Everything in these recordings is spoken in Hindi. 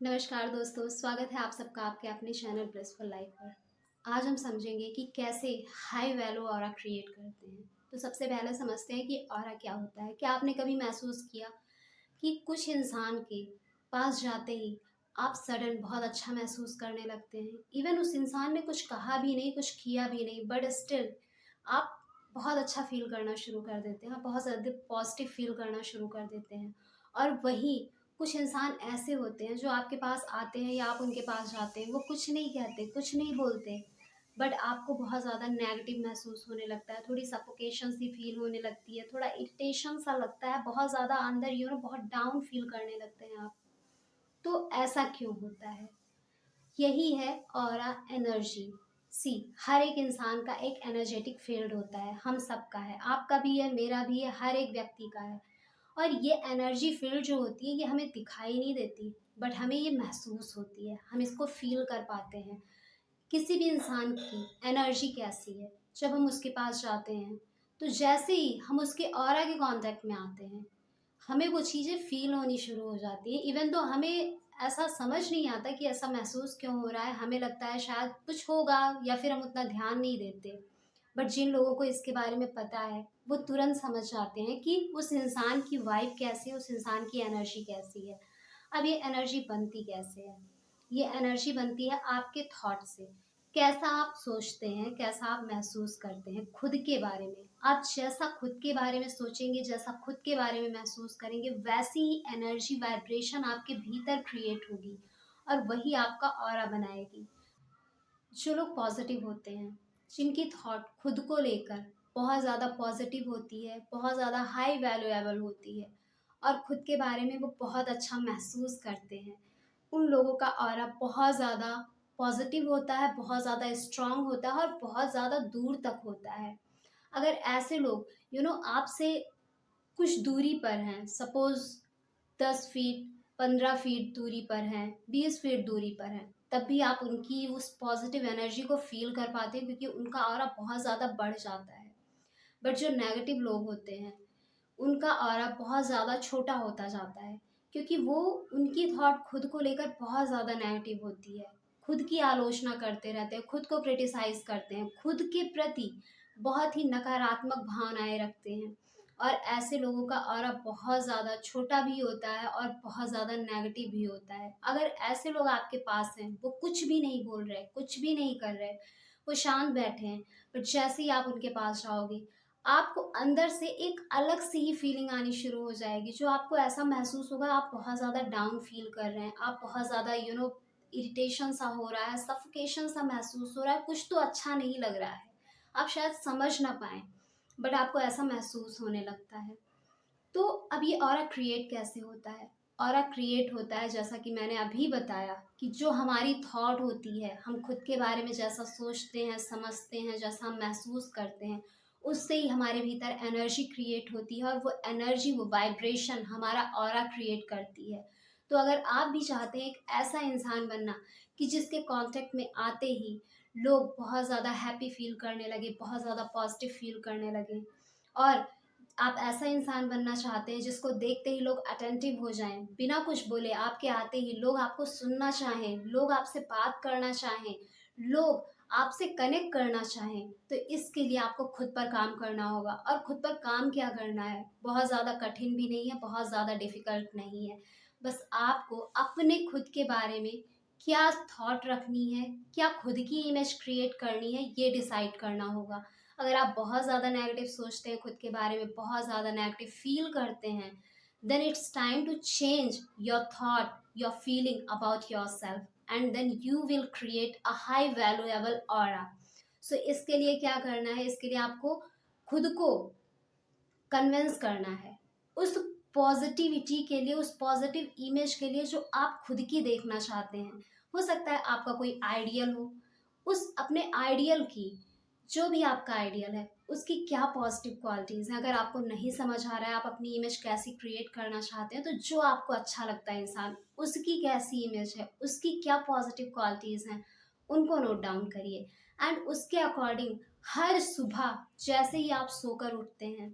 नमस्कार दोस्तों, स्वागत है आप सबका आपके अपने चैनल ब्लिसफुल लाइफ पर। आज हम समझेंगे कि कैसे हाई वैल्यू ऑरा क्रिएट करते हैं। तो सबसे पहले समझते हैं कि ऑरा क्या होता है। क्या आपने कभी महसूस किया कि कुछ इंसान के पास जाते ही आप सडन बहुत अच्छा महसूस करने लगते हैं। इवन उस इंसान ने कुछ कहा भी नहीं, कुछ किया भी नहीं, बट स्टिल आप बहुत अच्छा फील करना शुरू कर देते हैं, आप बहुत ज़्यादा पॉजिटिव फील करना शुरू कर देते हैं। और वहीं कुछ इंसान ऐसे होते हैं जो आपके पास आते हैं या आप उनके पास जाते हैं, वो कुछ नहीं कहते, कुछ नहीं बोलते, बट आपको बहुत ज़्यादा नेगेटिव महसूस होने लगता है, थोड़ी सफोकेशन सी फील होने लगती है, थोड़ा इरिटेशन सा लगता है, बहुत ज़्यादा अंदर बहुत डाउन फील करने लगते हैं आप। तो ऐसा क्यों होता है? यही है ऑरा एनर्जी। सी, हर एक इंसान का एक एनर्जेटिक फील्ड होता है, हम सबका है, आपका भी है, मेरा भी है, हर एक व्यक्ति का है। और ये एनर्जी फील्ड जो होती है ये हमें दिखाई नहीं देती, बट हमें ये महसूस होती है, हम इसको फील कर पाते हैं। किसी भी इंसान की एनर्जी कैसी है, जब हम उसके पास जाते हैं तो जैसे ही हम उसके ऑरा के कांटेक्ट में आते हैं हमें वो चीज़ें फ़ील होनी शुरू हो जाती हैं। इवन तो हमें ऐसा समझ नहीं आता कि ऐसा महसूस क्यों हो रहा है, हमें लगता है शायद कुछ होगा या फिर हम उतना ध्यान नहीं देते। बट जिन लोगों को इसके बारे में पता है, वो तुरंत समझ जाते हैं कि उस इंसान की वाइब कैसी है, उस इंसान की एनर्जी कैसी है। अब ये एनर्जी बनती कैसे है? ये एनर्जी बनती है आपके थॉट से। कैसा आप सोचते हैं, कैसा आप महसूस करते हैं खुद के बारे में। आप जैसा खुद के बारे में सोचेंगे, जैसा खुद के बारे में महसूस करेंगे, वैसी ही एनर्जी वाइब्रेशन आपके भीतर क्रिएट होगी और वही आपका ऑरा बनाएगी। जो लोग पॉजिटिव होते हैं, जिनकी थॉट खुद को लेकर बहुत ज़्यादा पॉजिटिव होती है, बहुत ज़्यादा हाई वैल्यूएबल होती है और खुद के बारे में वो बहुत अच्छा महसूस करते हैं, उन लोगों का ऑरा बहुत ज़्यादा पॉजिटिव होता है, बहुत ज़्यादा स्ट्रॉन्ग होता है और बहुत ज़्यादा दूर तक होता है। अगर ऐसे लोग आपसे कुछ दूरी पर हैं, सपोज़ 10 फीट, 15 फीट दूरी पर हैं, 20 फीट दूरी पर हैं, तब भी आप उनकी उस पॉज़िटिव एनर्जी को फ़ील कर पाते हैं क्योंकि उनका ऑरा बहुत ज़्यादा बढ़ जाता है। बट जो नेगेटिव लोग होते हैं, उनका ऑरा बहुत ज़्यादा छोटा होता जाता है क्योंकि वो उनकी थॉट खुद को लेकर बहुत ज़्यादा नेगेटिव होती है। खुद की आलोचना करते रहते हैं, खुद को क्रिटिसाइज़ करते हैं, खुद के प्रति बहुत ही नकारात्मक भावनाएँ रखते हैं और ऐसे लोगों का ऑरा बहुत ज़्यादा छोटा भी होता है और बहुत ज़्यादा नेगेटिव भी होता है। अगर ऐसे लोग आपके पास हैं, वो कुछ भी नहीं बोल रहे, कुछ भी नहीं कर रहे, वो शांत बैठे हैं, बट जैसे ही आप उनके पास जाओगे आपको अंदर से एक अलग सी ही फीलिंग आनी शुरू हो जाएगी, जो आपको ऐसा महसूस होगा आप बहुत ज़्यादा डाउन फील कर रहे हैं, आप बहुत ज़्यादा इरिटेशन सा हो रहा है, सफोकेशन सा महसूस हो रहा है, कुछ तो अच्छा नहीं लग रहा है। आप शायद समझ ना पाएँ, बट आपको ऐसा महसूस होने लगता है। तो अब ये ऑरा क्रिएट कैसे होता है? ऑरा क्रिएट होता है जैसा कि मैंने अभी बताया कि जो हमारी थॉट होती है, हम खुद के बारे में जैसा सोचते हैं, समझते हैं, जैसा हम महसूस करते हैं, उससे ही हमारे भीतर एनर्जी क्रिएट होती है और वो एनर्जी, वो वाइब्रेशन हमारा ऑरा क्रिएट करती है। तो अगर आप भी चाहते हैं एक ऐसा इंसान बनना कि जिसके कॉन्टैक्ट में आते ही लोग बहुत ज़्यादा हैप्पी फ़ील करने लगे, बहुत ज़्यादा पॉज़िटिव फ़ील करने लगे और आप ऐसा इंसान बनना चाहते हैं जिसको देखते ही लोग अटेंटिव हो जाएँ, बिना कुछ बोले आपके आते ही लोग आपको सुनना चाहें, लोग आपसे बात करना चाहें, लोग आपसे कनेक्ट करना चाहें, तो इसके लिए आपको खुद पर काम करना होगा और खुद पर काम क्या करना है, बहुत ज़्यादा कठिन भी नहीं है, बहुत ज़्यादा डिफ़िकल्ट नहीं है। बस आपको अपने खुद के बारे में क्या थॉट रखनी है, क्या खुद की इमेज क्रिएट करनी है, ये डिसाइड करना होगा। अगर आप बहुत ज़्यादा नेगेटिव सोचते हैं खुद के बारे में, बहुत ज़्यादा नेगेटिव फील करते हैं, then it's time to change your thought, your feeling about yourself and then you will create a high valuable aura. So इसके लिए क्या करना है? इसके लिए आपको खुद को कन्विंस करना है उस पॉजिटिविटी के लिए, उस पॉजिटिव इमेज के लिए जो आप खुद की देखना चाहते हैं। हो सकता है आपका कोई आइडियल हो, उस अपने आइडियल की, जो भी आपका आइडियल है उसकी क्या पॉजिटिव क्वालिटीज़ हैं, अगर आपको नहीं समझ आ रहा है आप अपनी इमेज कैसी क्रिएट करना चाहते हैं, तो जो आपको अच्छा लगता है इंसान, उसकी कैसी इमेज है, उसकी क्या पॉजिटिव क्वालिटीज़ हैं, उनको नोट डाउन करिए एंड उसके अकॉर्डिंग हर सुबह जैसे ही आप सोकर उठते हैं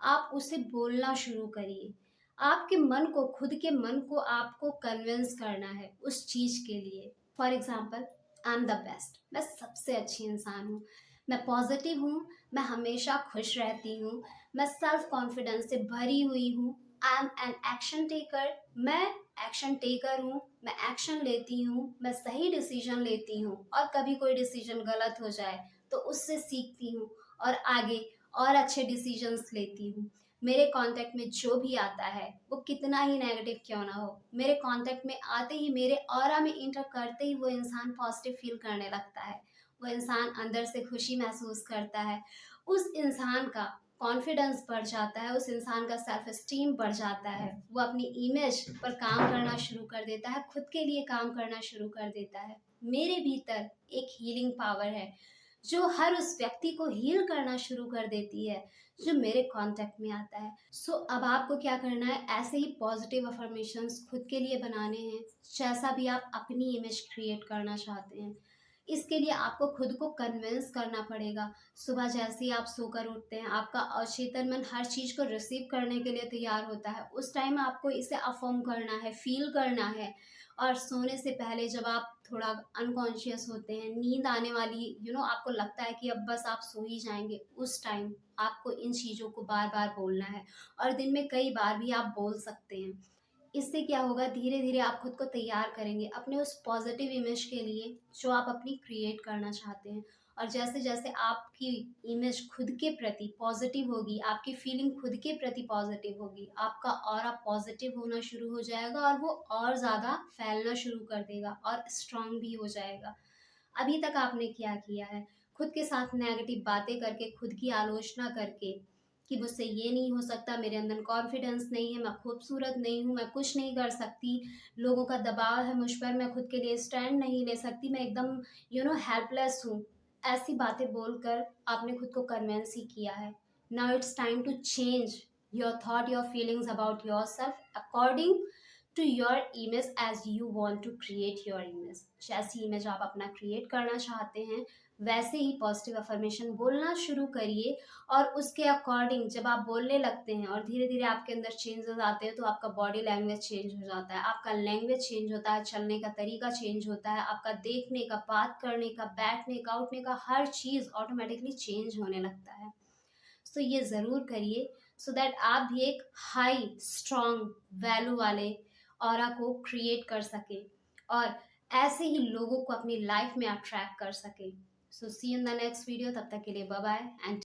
आप उसे बोलना शुरू करिए। आपके मन को, खुद के मन को आपको कन्विंस करना है उस चीज़ के लिए। For example, I am the best, मैं सबसे अच्छी इंसान हूँ, मैं पॉज़िटिव हूँ, मैं हमेशा खुश रहती हूँ, मैं सेल्फ कॉन्फिडेंस से भरी हुई हूँ, I am an action taker, मैं एक्शन टेकर हूँ, मैं एक्शन लेती हूँ, मैं सही डिसीजन लेती हूँ और कभी कोई डिसीजन गलत हो जाए तो उससे सीखती हूँ और आगे और अच्छे डिसीजंस लेती हूँ। मेरे कॉन्टैक्ट में जो भी आता है वो कितना ही नेगेटिव क्यों ना हो, मेरे कॉन्टैक्ट में आते ही, मेरे ऑरा में इंटर करते ही वो इंसान पॉजिटिव फील करने लगता है, वो इंसान अंदर से खुशी महसूस करता है, उस इंसान का कॉन्फिडेंस बढ़ जाता है, उस इंसान का सेल्फ एस्टीम बढ़ जाता है, वो अपनी इमेज पर काम करना शुरू कर देता है, खुद के लिए काम करना शुरू कर देता है। मेरे भीतर एक हीलिंग पावर है जो हर उस व्यक्ति को हील करना शुरू कर देती है जो मेरे कांटेक्ट में आता है। सो अब आपको क्या करना है, ऐसे ही पॉजिटिव अफर्मेशंस खुद के लिए बनाने हैं, जैसा भी आप अपनी इमेज क्रिएट करना चाहते हैं। इसके लिए आपको खुद को कन्विंस करना पड़ेगा। सुबह जैसे ही आप सोकर उठते हैं, आपका अचेतन मन हर चीज़ को रिसीव करने के लिए तैयार होता है। उस टाइम आपको इसे अफर्म करना है, फील करना है। और सोने से पहले जब आप थोड़ा अनकॉन्शियस होते हैं, नींद आने वाली, आपको लगता है कि अब बस आप सो ही जाएंगे, उस टाइम आपको इन चीज़ों को बार बार बोलना है और दिन में कई बार भी आप बोल सकते हैं। इससे क्या होगा, धीरे धीरे आप खुद को तैयार करेंगे अपने उस पॉजिटिव इमेज के लिए जो आप अपनी क्रिएट करना चाहते हैं। और जैसे जैसे आपकी इमेज खुद के प्रति पॉजिटिव होगी, आपकी फीलिंग खुद के प्रति पॉजिटिव होगी, आपका ऑरा पॉजिटिव होना शुरू हो जाएगा और वो और ज़्यादा फैलना शुरू कर देगा और स्ट्रांग भी हो जाएगा। अभी तक आपने क्या किया है, खुद के साथ नेगेटिव बातें करके, खुद की आलोचना करके कि मुझसे ये नहीं हो सकता, मेरे अंदर कॉन्फिडेंस नहीं है, मैं खूबसूरत नहीं हूँ, मैं कुछ नहीं कर सकती, लोगों का दबाव है मुझ पर, मैं खुद के लिए स्टैंड नहीं ले सकती, मैं एकदम हेल्पलेस हूँ। ऐसी बातें बोलकर आपने खुद को कन्विंस ही किया है। Now it's time to change your thought, your feelings about your self according to your image as you want to create your image. जैसी इमेज आप अपना क्रिएट करना चाहते हैं वैसे ही पॉजिटिव अफर्मेशन बोलना शुरू करिए। और उसके अकॉर्डिंग जब आप बोलने लगते हैं और धीरे धीरे आपके अंदर चेंजेस आते हैं तो आपका बॉडी लैंग्वेज चेंज हो जाता है, आपका लैंग्वेज चेंज होता है, चलने का तरीका चेंज होता है, आपका देखने का, बात करने का, बैठने का, उठने का, हर चीज़ ऑटोमेटिकली चेंज होने लगता है। सो ये ज़रूर करिए सो दैट आप भी एक हाई स्ट्रॉन्ग वैल्यू वाले ऑरा को क्रिएट कर सकें और ऐसे ही लोगों को अपनी लाइफ में अट्रैक्ट कर सकें। सो सी इन द नेक्स्ट वीडियो, तब तक के लिए बाय बाय एंड